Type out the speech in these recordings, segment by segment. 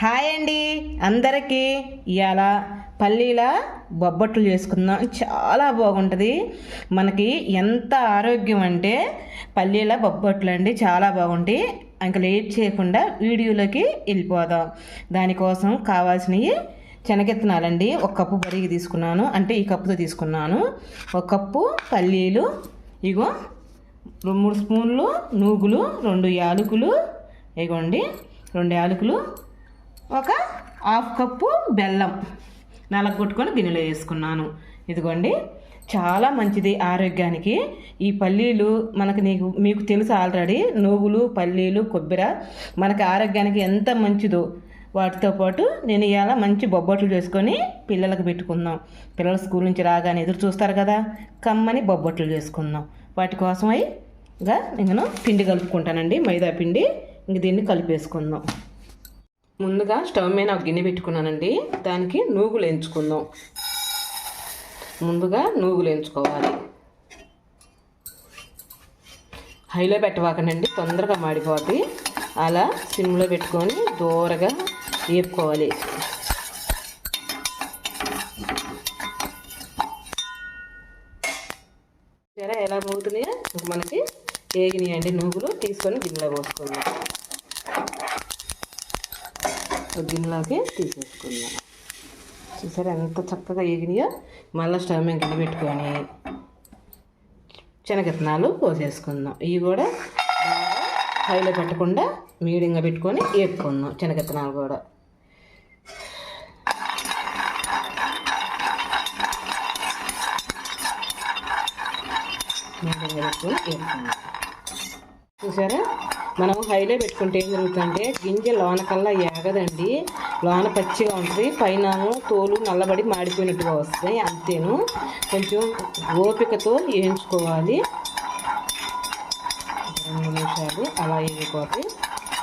Hi అండి అందరికీ. ఇవాళ పల్లీల బొబ్బట్లు చేసుకుందాం. చాలా బాగుంటుంది. మనకి ఎంత ఆరోగ్యం అంటే పల్లీల బొబ్బట్లు అండి, చాలా బాగుంటాయి. ఇంకా లేట్ చేయకుండా వీడియోలోకి వెళ్ళిపోదాం. దానికోసం కావాల్సినవి శనగెత్తనాలండి. ఒక కప్పు బరిగి తీసుకున్నాను, అంటే ఈ కప్పుతో తీసుకున్నాను. ఒక కప్పు పల్లీలు, ఇగో 3 స్పూన్లు నూగులు, 2 యాలకులు, ఇగోండి 2 యాలకులు, ఒక హాఫ్ కప్పు బెల్లం నలగొట్టుకొని గిన్నెలో వేసుకున్నాను. ఇదిగోండి, చాలా మంచిది ఆరోగ్యానికి ఈ పల్లీలు. మీకు తెలుసు ఆల్రెడీ, నువ్వులు, పల్లీలు, కొబ్బరి మనకి ఆరోగ్యానికి ఎంత మంచిదో. వాటితో పాటు నేను ఇవాళ మంచి బొబ్బట్లు చేసుకొని పిల్లలకు పెట్టుకుందాం. పిల్లలు స్కూల్ నుంచి రాగానే ఎదురు చూస్తారు కదా, కమ్మని బొబ్బట్లు చేసుకుందాం. వాటి కోసమై నేను పిండి కలుపుకుంటానండి, మైదా పిండి. ఇంక దీన్ని కలిపేసుకుందాం. ముందుగా స్టవ్ మీద ఒక గిన్నె పెట్టుకున్నానండి. దానికి నూగులు ఎంచుకుందాం. ముందుగా నూగులు ఎంచుకోవాలి. హైలో పెట్టవాకనండి, తొందరగా మాడిపోద్ది. అలా సిమ్లో పెట్టుకొని దూరగా వేపుకోవాలి. సరే, ఎలా మోగుతున్నాయో మనకి వేగినాయండి. నూగులు తీసుకొని గిన్నెలో పోసుకుందాం. గిన్నెలోకి తీసేసుకుందాం. చూసారా ఎంత చక్కగా వేగినాయో. మళ్ళీ స్టవ్ మీద గిన్నె పెట్టుకొని శనగెత్తనాలు పోసేసుకుందాం. ఇవి కూడా హైలో పెట్టకుండా మీడియంగా పెట్టుకొని వేపుకుందాం. శనగెత్తనాలు కూడా మీడియంగా పెట్టుకొని వేపుకుందాం. చూసారా, మనం హైలో పెట్టుకుంటే ఏం జరుగుతుందంటే గింజ లోనకల్లా ఏగదండి, లోన పచ్చిగా ఉంటుంది, పైన తోలు నల్లబడి మాడిపోయినట్టుగా వస్తాయి. అంతేను, కొంచెం ఓపికతో వేయించుకోవాలి. 2 నిమిషాలు అలా వేగిపోతే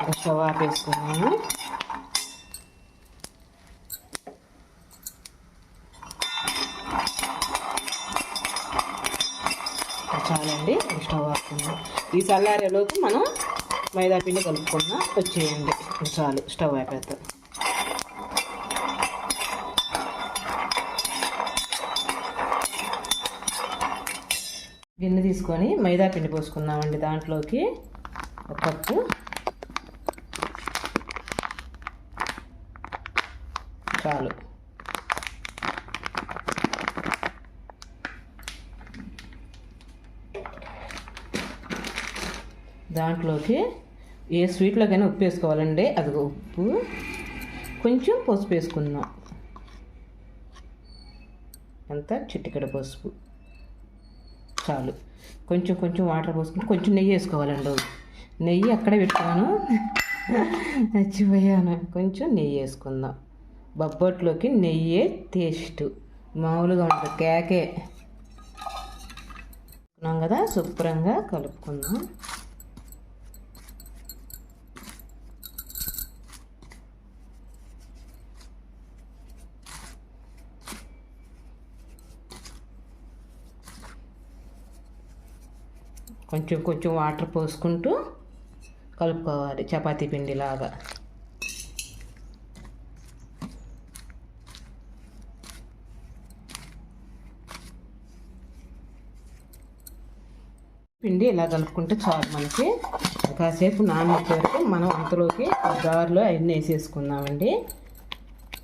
ఒక స్టవ్ ఆపేసుకున్నాము. చాలండి, స్టవ్ ఆపుకుందాం. ఈ చల్లారేలోపు మనం మైదా పిండి కలుపుకుందాం. వచ్చేయండి, చాలు, స్టవ్ ఆపేద్దాం. గిన్నె తీసుకొని మైదా పిండి పోసుకుందామండి. దాంట్లోకి ఒక కప్పు, చాలు. దాంట్లోకి ఏ స్వీట్లోకైనా ఉప్పు వేసుకోవాలండి. అది ఉప్పు, కొంచెం పసుపు వేసుకుందాం. అంతా చిటికెడ పసుపు, చాలు. కొంచెం కొంచెం వాటర్ పోసుకుని కొంచెం నెయ్యి వేసుకోవాలండి. నెయ్యి అక్కడే పెట్టుకున్నాను, మర్చిపోయాను. కొంచెం నెయ్యి వేసుకుందాం. బొబ్బట్లోకి నెయ్యే టేస్ట్, మామూలుగా ఉంటుంది, కేకే కదా. శుభ్రంగా కలుపుకుందాం. కొంచెం కొంచెం వాటర్ పోసుకుంటూ కలుపుకోవాలి, చపాతీ పిండిలాగా. పిండి ఇలా కలుపుకుంటే చాలు. మనకి కాసేపు నానబెట్టే వరకు మనం అంతలోకి జారులో అవన్నీ వేసేసుకుందామండి.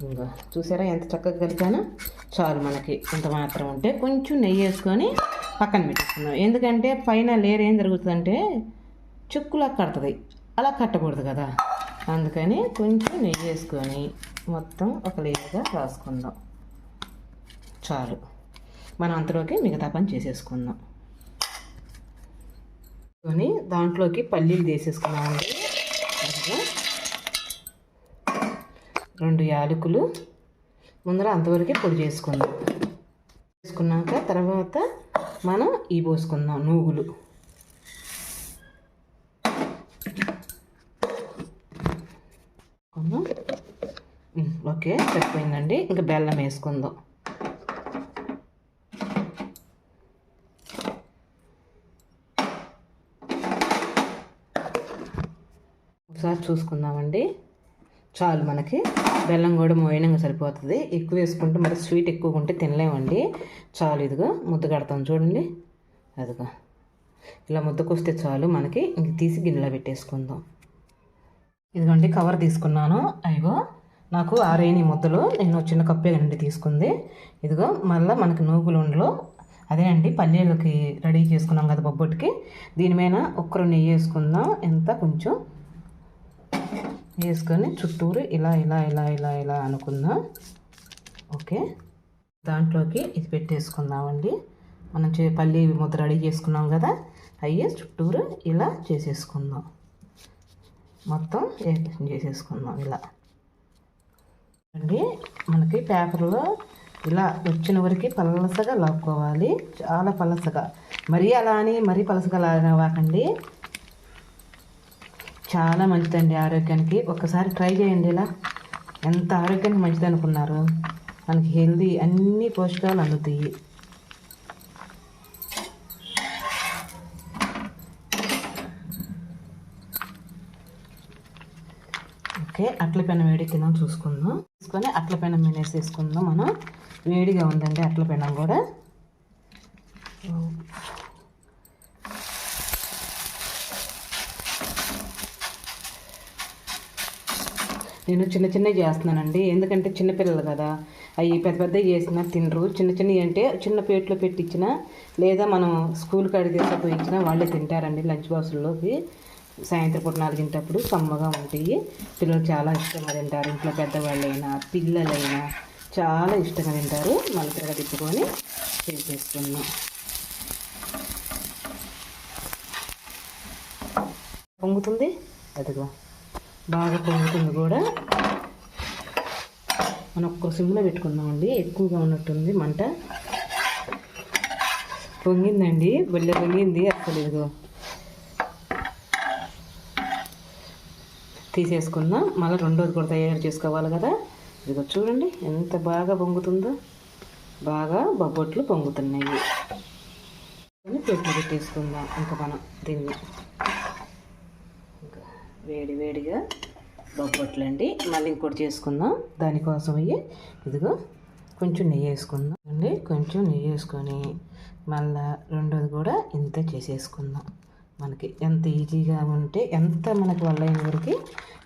ఇంకా చూసారా ఎంత చక్కగా కలిపానో. చాలు, మనకి ఇంత మాత్రం ఉంటే కొంచెం నెయ్యి వేసుకొని పక్కన పెట్టేసుకుందాం. ఎందుకంటే పైన లేయర్ ఏం జరుగుతుందంటే చుక్కులా కడుతుంది, అలా కట్టకూడదు కదా. అందుకని కొంచెం నెయ్యి వేసుకొని మొత్తం ఒక లేయర్గా రాసుకుందాం. చాలు, మనం అంతలోకి మిగతా పని చేసేసుకుందాం. దాంట్లోకి పల్లీలు వేసేసుకున్నామండి. 2 యాలకులు ముందర అంతవరకే పొడి చేసుకుందాం. వేసుకున్నాక తర్వాత మనం ఇవి పోసుకుందాం, నూగులు. ఓకే, సరిపోయిందండి. ఇంకా బెల్లం వేసుకుందాం. ఒకసారి చూసుకుందామండి. చాలు మనకి. బెల్లం కూడా మోయనంగా సరిపోతుంది. ఎక్కువ వేసుకుంటే మరి స్వీట్ ఎక్కువ ఉంటే తినలేమండి. చాలు, ఇదిగో ముద్ద కడతాం చూడండి. అదిగో ఇలా ముద్దకొస్తే చాలు మనకి. ఇంక తీసి గిన్నెలో పెట్టేసుకుందాం. ఇదిగోండి కవర్ తీసుకున్నాను. అయ్యో నాకు 6 ముద్దలు నేను చిన్న కప్పే నుండి తీసుకుంది. ఇదిగో మళ్ళీ మనకి నూగులు ఉండలో అదే అండి పల్లీలకి రెడీ చేసుకున్నాం కదా బొబ్బట్టుకి. దీని మీద ఒక్కరు నెయ్యి వేసుకుందాం. ఎంత కొంచెం వేసుకొని చుట్టూరు ఇలా ఇలా ఇలా ఇలా ఇలా అనుకుందాం. ఓకే, దాంట్లోకి ఇది పెట్టేసుకుందామండి. మనం పల్లీ ముద్ద రెడీ చేసుకున్నాం కదా, అయ్యే చుట్టూరు ఇలా చేసేసుకుందాం. మొత్తం చేసేసుకుందాం ఇలా అండి. మనకి పేపర్లో ఇలా వచ్చిన వరకు పలసగా లాక్కోవాలి, చాలా పలసగా. మరీ అలా అని మరీ పలసగా లాగవాకండి. చాలా మంచిదండి ఆరోగ్యానికి. ఒక్కసారి ట్రై చేయండి ఇలా. ఎంత ఆరోగ్యానికి మంచిది అనుకున్నారు. మనకి హెల్దీ అన్ని పోషకాలు అందుతాయి. ఓకే, అట్ల పెనం వేడికిందాం చూసుకుందాం. తీసుకొని అట్ల పెనం మీద వేసేసుకుందాం మనం. వేడిగా ఉందండి అట్ల పెనం కూడా. నేను చిన్న చిన్నవి చేస్తున్నానండి, ఎందుకంటే చిన్నపిల్లలు కదా, అవి పెద్ద పెద్దవి చేసినా తినరు. చిన్న చిన్నవి అంటే చిన్న ప్లేట్లో పెట్టించినా లేదా మనం స్కూల్ కాడికి తీసుకుపోయి ఇచ్చినా వాళ్ళే తింటారండి. లంచ్ బాక్సుల్లోకి సాయంత్రం పూట 4 సమ్మగా ఉంటాయి. పిల్లలు చాలా ఇష్టంగా తింటారు. ఇంట్లో పెద్దవాళ్ళైనా పిల్లలైనా చాలా ఇష్టంగా తింటారు. మళ్ళీ తిప్పుకొని చేసేస్తున్నాం. పొంగుతుంది, అదిగో బాగా పొంగుతుంది కూడా. మనం ఒక్క సిమ్లో పెట్టుకుందామండి, ఎక్కువగా ఉన్నట్టుంది మంట. పొంగిందండి, బొల్లె పొంగింది అసలు. ఇదిగో తీసేసుకుందాం. మళ్ళీ రెండోది కూడా తయారు చేసుకోవాలి కదా. ఇదిగో చూడండి ఎంత బాగా పొంగుతుందో. బాగా బొబ్బట్లు పొంగుతున్నాయి. ప్లేట్లో పెట్టేసుకుందాం. ఇంకా మనం దీన్ని వేడి వేడిగా బొబ్బట్లు అండి. మళ్ళీ ఇంకోటి చేసుకుందాం. దానికోసం ఇదిగో కొంచెం నెయ్యి వేసుకుందాం అండి. కొంచెం నెయ్యి వేసుకొని మళ్ళీ రెండోది కూడా ఇంత చేసేసుకుందాం. మనకి ఎంత ఈజీగా ఉంటే ఎంత మనకి వల్ల అయిన వరకు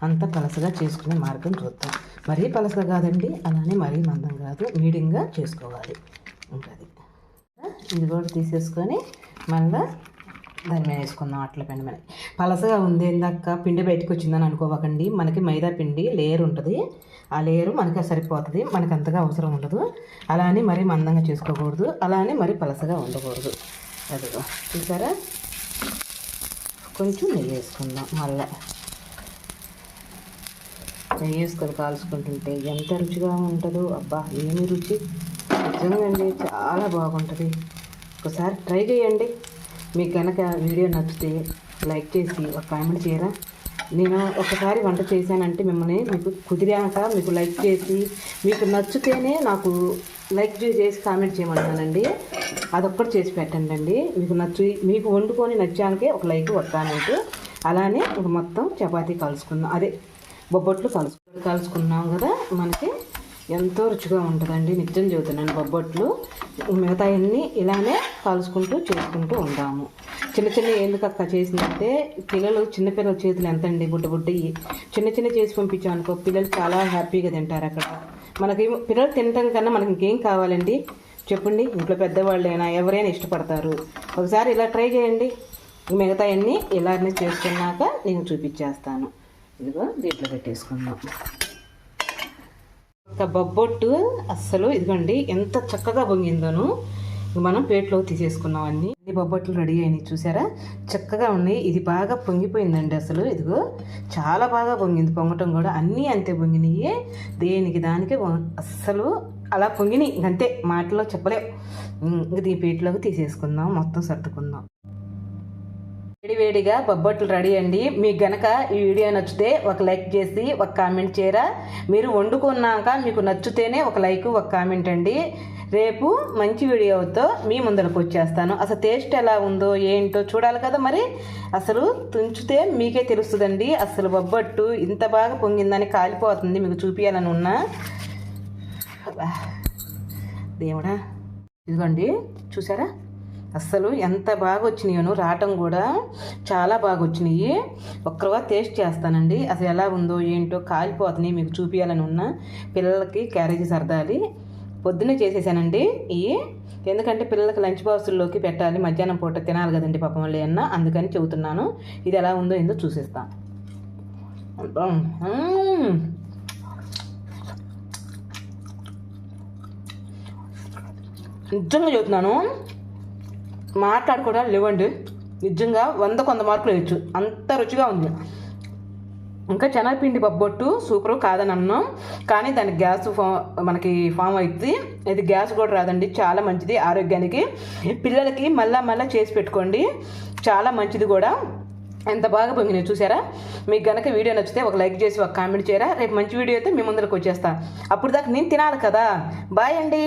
అంత పలసగా చేసుకునే మార్గం చూద్దాం. మరీ పలసగా కాదండి, అలానే మరీ మందం కాదు, మీడియంగా చేసుకోవాలి. ఇంకా ఇది కూడా తీసేసుకొని మళ్ళీ దాని మీద వేసుకుందాం. అట్ల పిండి మీద పలసగా ఉంది ఇందాక పిండి బయటకు వచ్చిందని అనుకోవకండి. మనకి మైదా పిండి లేయర్ ఉంటుంది, ఆ లేయరు మనకి సరిపోతుంది. మనకు అంతగా అవసరం ఉండదు. అలా అని మరీ మందంగా చేసుకోకూడదు, అలా అని మరీ పలసగా ఉండకూడదు. అదిగో చూసారా, కొంచెం నెయ్యి వేసుకుందాం. మళ్ళీ నెయ్యి వేసుకొని కాల్చుకుంటుంటే ఎంత రుచిగా ఉంటుందో. అబ్బా ఏమి రుచి, నిజంగా అండి చాలా బాగుంటుంది. ఒకసారి ట్రై చేయండి. మీకు కనుక వీడియో నచ్చితే లైక్ చేసి ఒక కామెంట్ చేయరా. నేను ఒకసారి వంట చేశానంటే మిమ్మల్ని మీకు కుదిరాక మీకు లైక్ చేసి మీకు నచ్చితేనే నాకు లైక్ చేసి కామెంట్ చేయమంటానండి. అదొక్కటి చేసి పెట్టండి అండి. మీకు వండుకొని నచ్చాకే ఒక లైక్ ఒక కామెంట్. అలానే ఇంక మొత్తం చపాతీ కలుసుకుందాం, అదే బొబ్బట్లు కలుసుకున్నాం కదా. మనకి ఎంతో రుచిగా ఉంటుందండి, నిజం చెబుతున్నాను. బొబ్బట్లు మిగతా అన్నీ ఇలానే కలుసుకుంటూ చేసుకుంటూ ఉంటాము. చిన్న చిన్న ఎందుకు అక్క చేసిందంటే చిన్నపిల్లల చేతులు ఎంత అండి బుడ్డయి చిన్న చేసి పంపించాం అనుకో, పిల్లలు చాలా హ్యాపీగా తింటారు. అక్కడ మనకి పిల్లలు తినటం కన్నా మనకి ఇంకేం కావాలండి చెప్పండి. ఇంట్లో పెద్దవాళ్ళైనా ఎవరైనా ఇష్టపడతారు. ఒకసారి ఇలా ట్రై చేయండి. మిగతా అన్నీ ఇలానే చేసుకున్నాక నేను చూపించేస్తాను. ఇదిగో దీంట్లో పెట్టేసుకుందాం. ఒక బొబ్బొట్టు అస్సలు ఇదిగోండి ఎంత చక్కగా పొంగిందోను. మనం ప్లేట్లో తీసేసుకున్నాం. అన్నీ బొబ్బట్లు రెడీ అయినాయి చూసారా, చక్కగా ఉన్నాయి. ఇది బాగా పొంగిపోయిందండి అసలు. ఇదిగో చాలా బాగా పొంగింది. పొంగటం కూడా అన్నీ అంతే పొంగినాయి. దేనికి దానికి అస్సలు అలా పొంగినాయి, ఇంకంతే, మాటలో చెప్పలేవు. ఇంక ఈ ప్లేట్లోకి తీసేసుకుందాం, మొత్తం సర్దుకుందాం. వేడివేడిగా బొబ్బట్లు రెడీ అండి. మీకు గనక ఈ వీడియో నచ్చితే ఒక లైక్ చేసి ఒక కామెంట్ చేయరా. మీరు వండుకున్నాక మీకు నచ్చితేనే ఒక లైక్ ఒక కామెంట్ అండి. రేపు మంచి వీడియోతో మీ ముందరకు వచ్చేస్తాను. అసలు టేస్ట్ ఎలా ఉందో ఏంటో చూడాలి కదా, మరి అసలు తుంచితే మీకే తెలుస్తుందండి. అసలు బొబ్బట్టు ఇంత బాగా పొంగిందని కాలిపోతుంది, మీకు చూపించాలని ఉన్నా. దేవుడా, ఇదిగోండి చూసారా అస్సలు ఎంత బాగా వచ్చినాయో, రావటం కూడా చాలా బాగా వచ్చినాయి. ఒక్కరుగా టేస్ట్ చేస్తానండి, అసలు ఎలా ఉందో ఏంటో. కాలిపోతున్నాయి, మీకు చూపించాలని ఉన్నా. పిల్లలకి క్యారేజీ సర్దాలి, పొద్దున్నే చేసేసానండి ఇవి. ఎందుకంటే పిల్లలకి లంచ్ బాక్సుల్లోకి పెట్టాలి, మధ్యాహ్నం పూట తినాలి కదండి పాపం వాళ్ళు అన్న, అందుకని చెబుతున్నాను. ఇది ఎలా ఉందో ఏందో చూసేస్తాను. నిజంగా చెబుతున్నాను, మాట్లాడుకోవడం లేవండి. నిజంగా 100 మార్కులు వేయచ్చు, అంత రుచిగా ఉంది. ఇంకా శనగపిండి బొబ్బట్టు సూపరు కాదని అన్నాం, కానీ దానికి గ్యాస్ మనకి ఫామ్ అవుతుంది. ఇది గ్యాస్ కూడా రాదండి, చాలా మంచిది ఆరోగ్యానికి. పిల్లలకి మళ్ళా చేసి పెట్టుకోండి, చాలా మంచిది కూడా. ఎంత బాగా పొంగినాయి చూసారా. మీకు కనుక వీడియో నచ్చితే ఒక లైక్ చేసి ఒక కామెంట్ చేయరా. రేపు మంచి వీడియో అయితే మీ ముందరకు వచ్చేస్తా. అప్పుడు దాకా నేను తినాలి కదా. బాయ్ అండి.